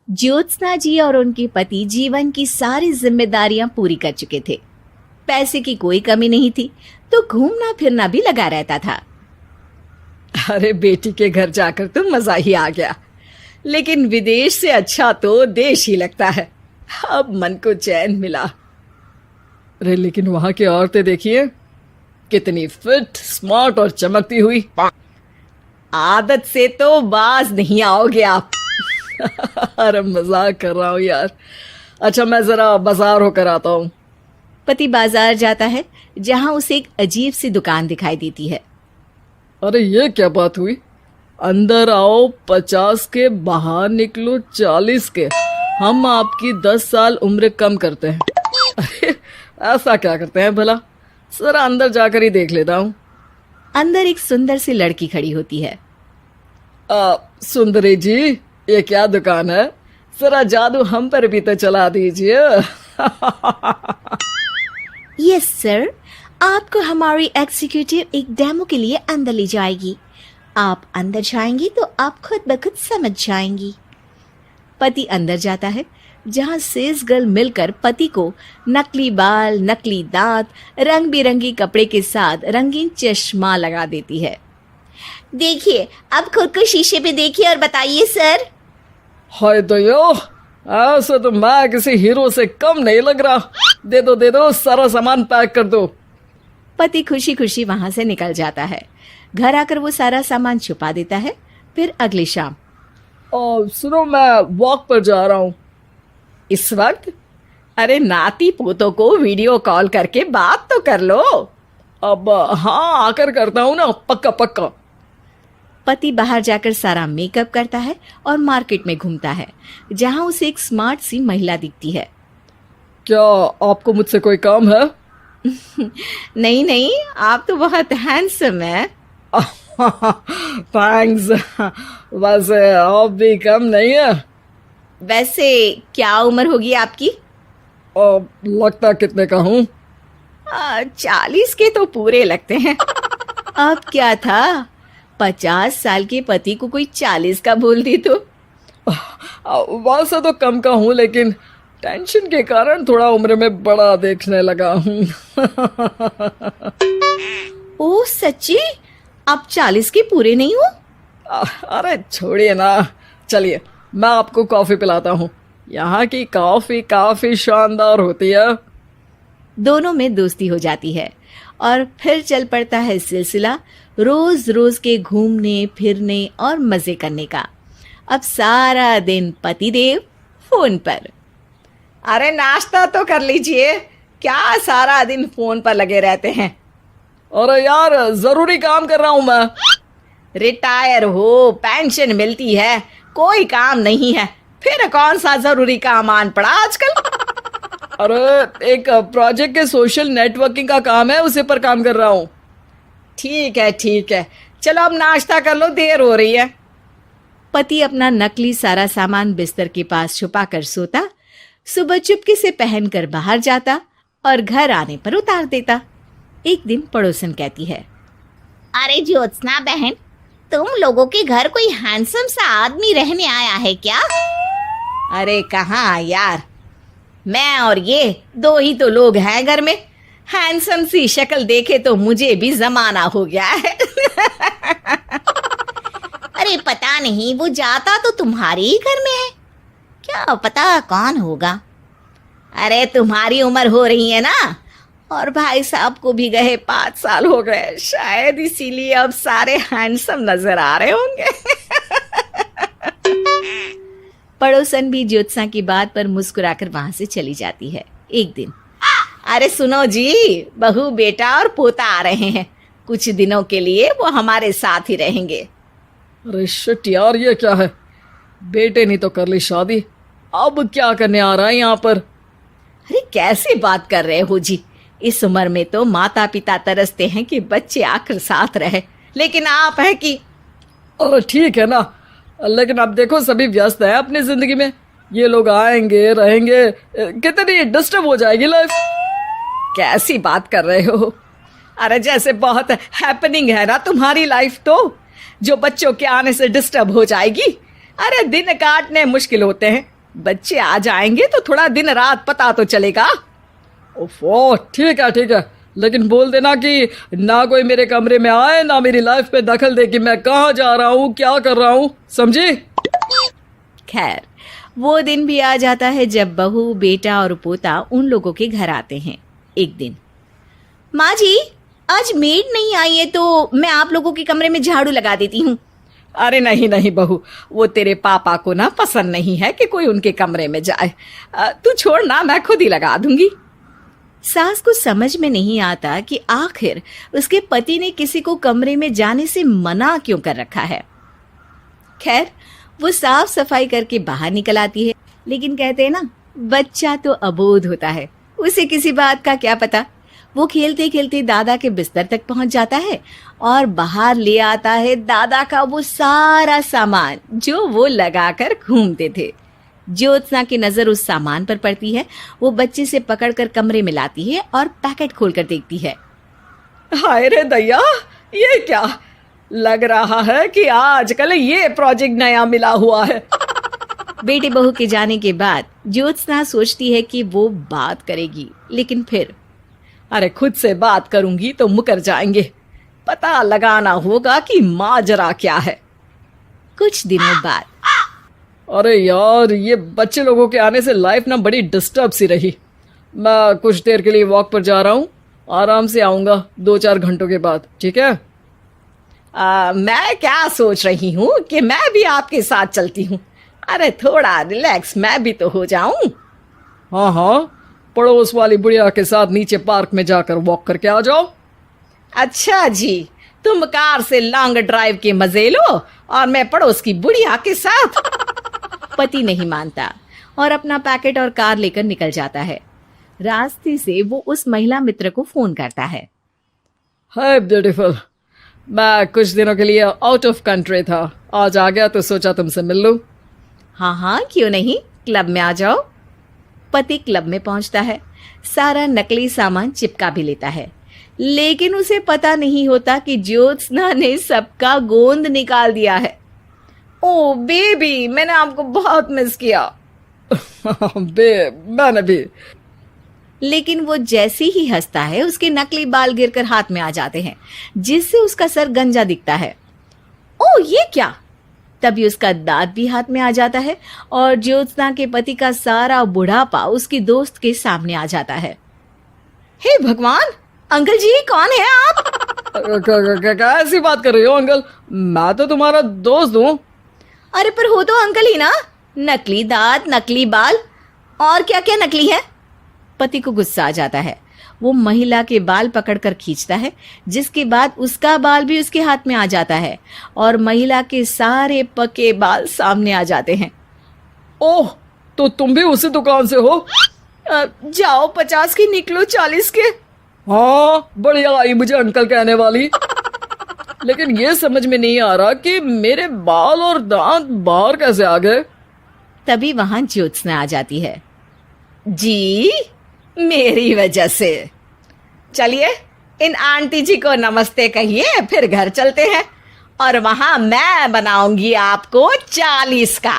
ज्योत्सना जी और उनके पति जीवन की सारी जिम्मेदारियां पूरी कर चुके थे। पैसे की कोई कमी नहीं थी, तो घूमना फिरना भी लगा रहता था। अरे बेटी के घर जाकर तो मजा ही आ गया, लेकिन विदेश से अच्छा तो देश ही लगता है। अब मन को चैन मिला। अरे लेकिन वहां की औरतें देखिए, कितनी फिट, स्मार्ट और चमकती हुई। आदत से तो बाज नहीं आओगे आप। अरे मजाक कर रहा हूँ यार। अच्छा मैं जरा बाजार होकर आता हूँ। पति बाजार जाता है, जहां उसे एक अजीब सी दुकान दिखाई देती है। अरे ये क्या बात हुई? अंदर आओ 50 के, बाहर निकलो 40 के। हम आपकी 10 साल उम्र कम करते हैं। अरे ऐसा क्या करते हैं भला? जरा अंदर जाकर ही देख लेता हूँ। अंदर एक सुंदर सी लड़की खड़ी होती है। सुंदरी जी, ये क्या दुकान है? जरा जादू हम पर भी तो चला दीजिए। यस सर, आपको हमारी एग्जीक्यूटिव एक डेमो के लिए अंदर ले जाएगी। आप अंदर जाएंगी तो आप खुद ब खुद समझ जाएंगी। पति अंदर जाता है, जहां सेल्स गर्ल मिलकर पति को नकली बाल, नकली दांत, रंग बिरंगी कपड़े के साथ रंगीन चश्मा लगा देती है। देखिए, अब खुद को शीशे पे देखिए और बताइए सर। हाय दयो, ऐसे तो मैं किसी हीरो से कम नहीं लग रहा। दे दो, सारा सामान पैक कर दो। पति खुशी खुशी वहां से निकल जाता है। घर आकर वो सारा सामान छुपा देता है। फिर अगली शाम, सुनो मैं वॉक पर जा रहा हूँ। इस वक्त? अरे नाती पोतों को वीडियो कॉल करके बात तो कर लो। अब हाँ, आकर करता हूँ ना, पक्का पक्का। पति बाहर जाकर सारा मेकअप करता है और मार्केट में घूमता है, जहां उसे एक स्मार्ट सी महिला दिखती है। क्या आपको मुझसे कोई काम है? नहीं नहीं, आप तो बहुत हैंडसम हैं। थैंक्स। वैसे आप भी कम नहीं है। वैसे क्या उम्र होगी आपकी? लगता कितने का हूँ? 40 के तो पूरे लगते हैं। अब क्या था, 50 साल के पति को कोई 40 का बोल दी तो। वैसे तो कम का हूँ, लेकिन टेंशन के कारण थोड़ा उम्र में बड़ा देखने लगा हूँ। ओह सच्ची? आप 40 के पूरे नहीं हो? अरे छोड़िए ना, चलिए मैं आपको कॉफी पिलाता हूँ। यहाँ की कॉफी काफी शानदार होती है। दोनों में दोस्ती हो जाती है और फिर चल पड़ता है सिलसिला रोज रोज के घूमने फिरने और मजे करने का। अब सारा दिन पतिदेव फोन पर। अरे नाश्ता तो कर लीजिए, क्या सारा दिन फोन पर लगे रहते हैं? अरे यार जरूरी काम कर रहा हूं मैं। रिटायर हो, पेंशन मिलती है, कोई काम नहीं है, फिर कौन सा जरूरी काम आन पड़ा आजकल? अरे एक प्रोजेक्ट के सोशल नेटवर्किंग का काम है, उसी पर काम कर रहा हूँ। ठीक है, चलो अब नाश्ता कर लो, देर हो रही है। पति अपना नकली सारा सामान बिस्तर के पास छुपा कर सोता, सुबह चुपके से पहनकर बाहर जाता और घर आने पर उतार देता। एक दिन पड़ोसन कहती है, अरे ज्योत्सना बहन, तुम लोगों के घर कोई हैंडसम सा आदमी रहने आया है क्या? अरे कहाँ यार, मैं और ये दो ही तो लोग हैं घर में। हैंडसम सी शक्ल देखे तो मुझे भी जमाना हो गया है। अरे पता नहीं, वो जाता तो तुम्हारे ही घर में है, क्या पता कौन होगा। अरे तुम्हारी उम्र हो रही है ना, और भाई साहब को भी गए 5 साल हो गए, शायद इसीलिए अब सारे हैंडसम नजर आ रहे होंगे। पड़ोसन भी ज्योत्सना की बात पर मुस्कुराकर वहां से चली जाती है। एक दिन, अरे सुनो जी, बहू बेटा और पोता आ रहे हैं, कुछ दिनों के लिए वो हमारे साथ ही रहेंगे। अरे शिट यार, ये क्या है? बेटे ने तो कर ली शादी, अब क्या करने आ रहा है यहाँ पर? अरे कैसी बात कर रहे हो जी, इस उम्र में तो माता पिता तरसते हैं कि बच्चे आकर साथ रहे, लेकिन आप है कि। अरे ठीक है ना, लेकिन अब देखो सभी व्यस्त है अपनी जिंदगी में, ये लोग आएंगे रहेंगे, कितनी डिस्टर्ब हो जाएगी लाइफ। कैसी बात कर रहे हो? अरे जैसे बहुत हैपनिंग है ना तुम्हारी लाइफ, तो जो बच्चों के आने से डिस्टर्ब हो जाएगी। अरे दिन काटने मुश्किल होते हैं, बच्चे आ जाएंगे तो थोड़ा दिन रात पता तो चलेगा। ओफो, ठीक है, लेकिन बोल देना कि ना कोई मेरे कमरे में आए, ना मेरी लाइफ पे दखल दे कि मैं कहाँ जा रहा हूँ, क्या कर रहा हूँ, समझी? खैर, वो दिन भी आ जाता है जब बहू, बेटा और पोता उन लोगों के घर आते हैं। एक दिन, माँ जी, आज मेड नहीं आई है तो मैं आप लोगों के कमरे में झाड़ू लगा देती हूँ। अरे नहीं बहू, वो तेरे पापा को ना पसंद नहीं है कि कोई उनके कमरे में जाए। तू छोड़ ना, मैं खुद ही लगा दूंगी। सास को समझ में नहीं आता कि आखिर उसके पति ने किसी को कमरे में जाने से मना क्यों कर रखा है। खैर, वो साफ सफाई करके बाहर निकल आती है, लेकिन कहते हैं ना, बच्चा तो अबोध होता है, उसे किसी बात का क्या पता। वो खेलते खेलते दादा के बिस्तर तक पहुंच जाता है और बाहर ले आता है दादा का वो सारा सामान जो वो लगाकर घूमते थे। ज्योत्सना की नजर उस सामान पर पड़ती है। वो बच्चे से पकड़कर कमरे में लाती है और पैकेट खोलकर देखती है। हाय रे दैया, ये क्या? लग रहा है कि आजकल ये प्रोजेक्ट नया मिला हुआ है। बेटे बहू के जाने के बाद ज्योत्सना सोचती है कि वो बात करेगी, लेकिन फिर अरे खुद से बात करूंगी तो मुकर जाएंगे। पता लगाना होगा कि माजरा क्या है। कुछ दिनों बाद, अरे यार, ये बच्चे लोगों के आने से लाइफ ना बड़ी डिस्टर्ब सी रही। मैं कुछ देर के लिए वॉक पर जा रहा हूँ, आराम से आऊँगा 2-4 घंटों के बाद, ठीक है? मैं क्या सोच रही हूँ कि मैं भी आपके साथ चलती हूँ। अरे थोड़ा रिलैक्स मैं भी तो हो जाऊं। हाँ, पड़ोस वाली बुढ़िया के साथ नीचे पार्क में जाकर वॉक करके आ जाओ। अच्छा जी, तुम कार से लॉन्ग ड्राइव के मजे लो और मैं पड़ोस की बुढ़िया के साथ। पति नहीं मानता और अपना पैकेट और कार लेकर निकल जाता है। रास्ते से वो उस महिला मित्र को फोन करता है। हाय ब्यूटीफुल, मैं कुछ दिनों के लिए आउट ऑफ कंट्री था, आज आ गया तो सोचा तुमसे मिल लूं। हाँ, क्यों नहीं, क्लब में आ जाओ। पति क्लब में पहुंचता है, सारा नकली सामान चिपका भी लेता है, लेकिन उसे पता नहीं होता कि ज्योत्सना ने सबका गोंद निकाल दिया है। ओ बेबी, मैंने आपको बहुत मिस किया। मैंने भी। लेकिन वो जैसे ही हंसता है, उसके नकली बाल गिरकर हाथ में आ जाते हैं, जिससे उसका सर गंजा दिखता है। ओ ये क्या? तभी उसका दांत भी हाथ में आ जाता है और ज्योत्सना के पति का सारा बुढ़ापा उसकी दोस्त के सामने आ जाता है। हे भगवान, अंकल जी कौन है आप? क्या ऐसी बात कर रही हो अंकल? मैं तो तुम्हारा दोस्त हूँ। अरे पर हो तो अंकल ही ना। नकली दांत, नकली बाल और क्या क्या नकली है। पति को गुस्सा आ जाता है। वो महिला के बाल पकड़कर खींचता है, जिसके बाद उसका बाल भी उसके हाथ में आ जाता है और महिला के सारे पके बाल सामने आ जाते हैं। ओह, तो तुम भी उसी दुकान से हो? जाओ 50 की निकलो 40 के। हाँ, बढ़िया आई मुझे अंकल कहने वाली। लेकिन ये समझ में नहीं आ रहा कि मेरे बाल और दांत बाहर कैसे आ गए। तभी वहां ज्योत्सना आ जाती है। जी, मेरी वजह से। चलिए इन आंटी जी को नमस्ते कहिए, फिर घर चलते हैं और वहां मैं बनाऊंगी आपको 40 का।